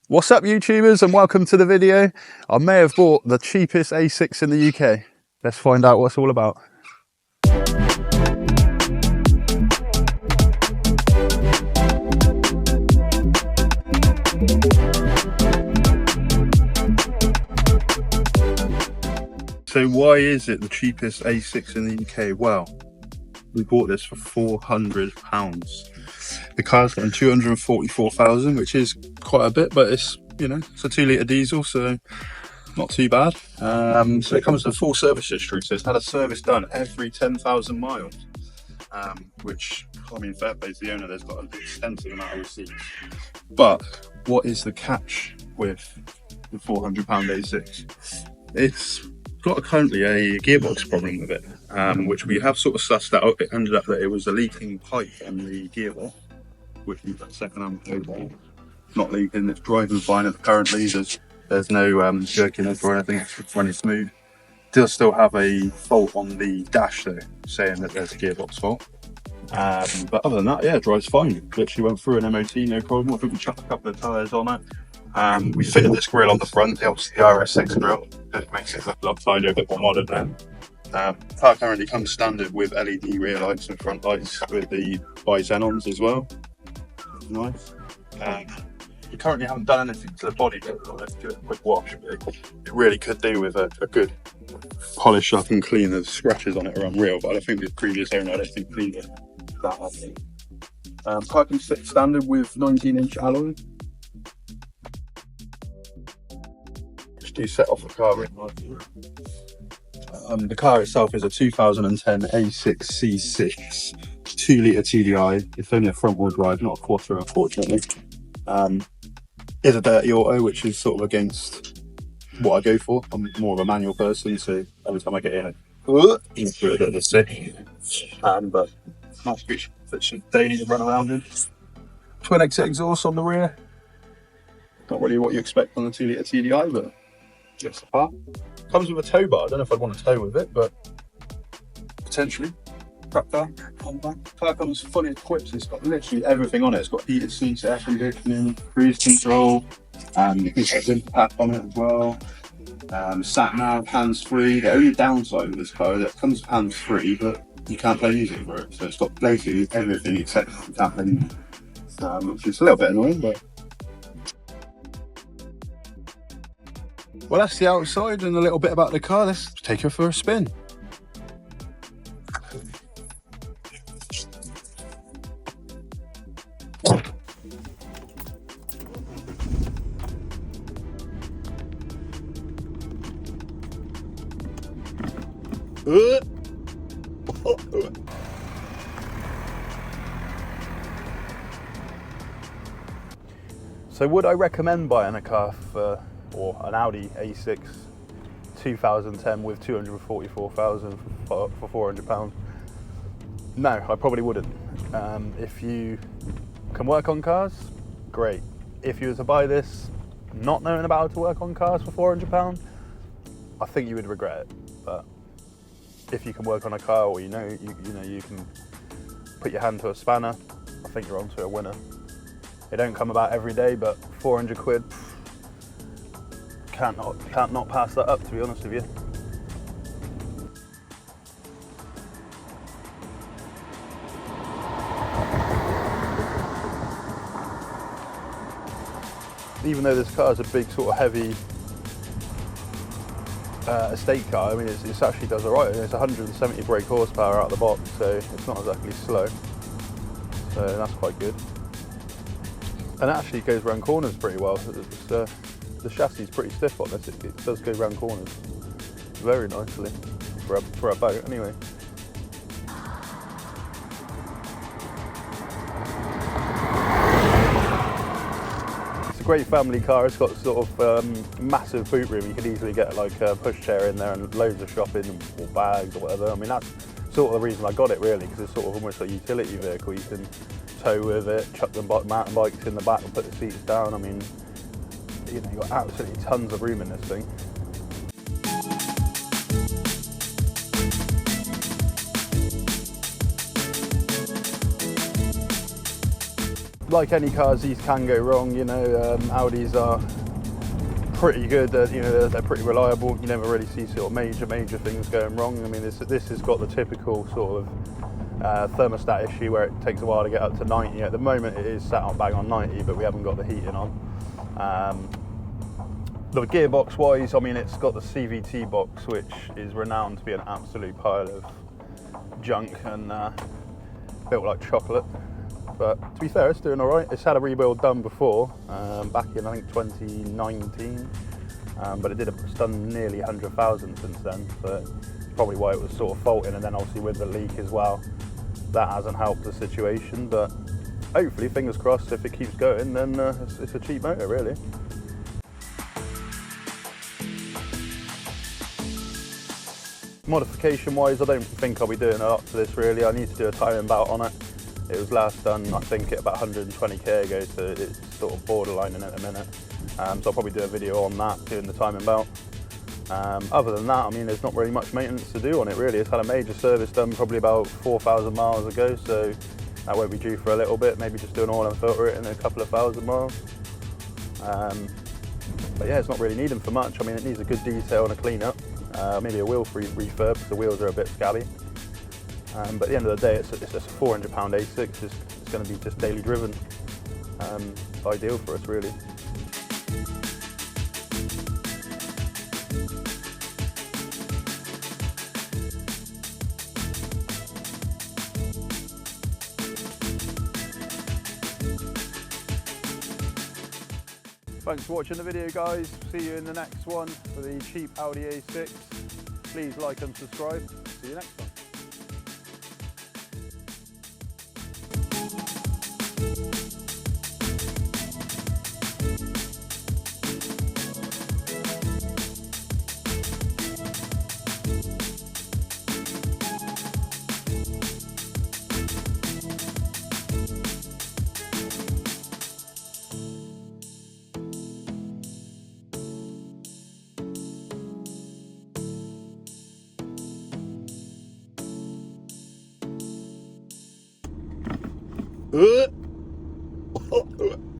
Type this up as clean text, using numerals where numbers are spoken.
What's up YouTubers, and welcome to the video. I may have bought the cheapest A6 in the UK. Let's find out what it's all about. So why is it the cheapest A6 in the UK? Well, we bought this for £400. The car's got 244,000, which is quite a bit, but it's, you know, it's a 2-litre diesel, so not too bad. So it comes with a full service history, so it's had a service done every 10,000 miles, which, I mean, fair play to the owner, there's got an extensive amount of receipts. But what is the catch with the £400 A6? It's got currently a gearbox problem with it, which we have sort of sussed out. It ended up that it was a leaking pipe in the gearbox, which we've got second-hand code. Not leaking, it's driving fine currently. There's no jerkiness or anything, it's just running smooth. Does still have a fault on the dash though, saying that there's a gearbox fault. But other than that, yeah, it drives fine. Literally went through an MOT, no problem. I think we chucked a couple of tyres on it. We fitted this grille on the front, helps the RS6 grille. It makes it look a lot tidier, a bit more modern now. Car currently comes standard with LED rear lights and front lights with the bi-xenons as well. Nice. We currently haven't done anything to the body yet. Let's do a quick wash. It really could do with a good polish up and clean. The scratches on it are unreal, but I think the previous owner, I don't think cleaned it that. Car can sit standard with 19-inch alloy. Just do set off the car really nicely. The car itself is a 2010 A6 C6 2-litre TDI. It's only a front-wheel drive, not a quattro, unfortunately. Is a dirty auto, which is sort of against what I go for. I'm more of a manual person, so every time I get in, into a bit of a sick. But nice creature that should daily run around in. Twin exit exhaust on the rear. Not really what you expect on a 2-litre TDI, but just the part. Comes with a tow bar. I don't know if I'd want to tow with it, but potentially. Crack that on the back. Car comes fully equipped. It's got literally everything on it. It's got heated seats, air conditioning, cruise control, it's got a pack on it as well. Sat nav, hands-free. The only downside of this car is that it comes hands-free, but you can't play music for it. So it's got basically everything except you can't play music, which is a little bit annoying, but. Well, that's the outside and a little bit about the car. Let's take her for a spin. So would I recommend buying a car or an Audi A6 2010 with 244,000 for £400? No, I probably wouldn't. If you can work on cars, great. If you were to buy this not knowing about how to work on cars for £400, I think you would regret it. But if you can work on a car, or you know you can put your hand to a spanner, I think you're onto a winner. They don't come about every day, but 400 quid, can't not pass that up, to be honest with you. Even though this car is a big sort of heavy estate car, I mean it actually does alright. It's 170 brake horsepower out of the box, so it's not exactly slow. So that's quite good. And it actually goes around corners pretty well. The chassis is pretty stiff on this. It does go around corners very nicely for a boat anyway. It's a great family car. It's got sort of massive boot room. You could easily get like a pushchair in there and loads of shopping or bags or whatever. I mean, that's sort of the reason I got it really, because it's sort of almost like a utility vehicle. You can tow with it, chuck the mountain bikes in the back and put the seats down. I mean, you know, you've got absolutely tons of room in this thing. like any cars, these can go wrong. You know, Audis are pretty good. You know, they're pretty reliable. You never really see sort of major things going wrong. I mean, this has got the typical sort of thermostat issue where it takes a while to get up to 90. At the moment, it is sat on bang on 90, but we haven't got the heating on. The gearbox wise, I mean, it's got the CVT box, which is renowned to be an absolute pile of junk and built like chocolate. But to be fair, it's doing all right. It's had a rebuild done before, back in I think 2019, but it's done nearly 100,000 since then. So probably why it was sort of faulting, and then obviously with the leak as well, that hasn't helped the situation. But hopefully, fingers crossed, if it keeps going, then it's a cheap motor, really. Modification wise, I don't think I'll be doing a lot to this really. I need to do a timing belt on it. It was last done, I think, at about 120k ago, so it's sort of borderlining at the minute. So I'll probably do a video on that, doing the timing belt. Other than that, I mean, there's not really much maintenance to do on it really. It's had a major service done probably about 4,000 miles ago, so that won't be due for a little bit. Maybe just do an oil and filter it in a couple of thousand miles. But yeah, it's not really needing for much. I mean, it needs a good detail and a clean up. Maybe a wheel refurb, because the wheels are a bit scabby. But at the end of the day, it's just a £400 A6. It's going to be just daily driven. Ideal for us, really. Thanks for watching the video, guys. See you in the next one for the cheap Audi A6. Please like and subscribe. See you next time.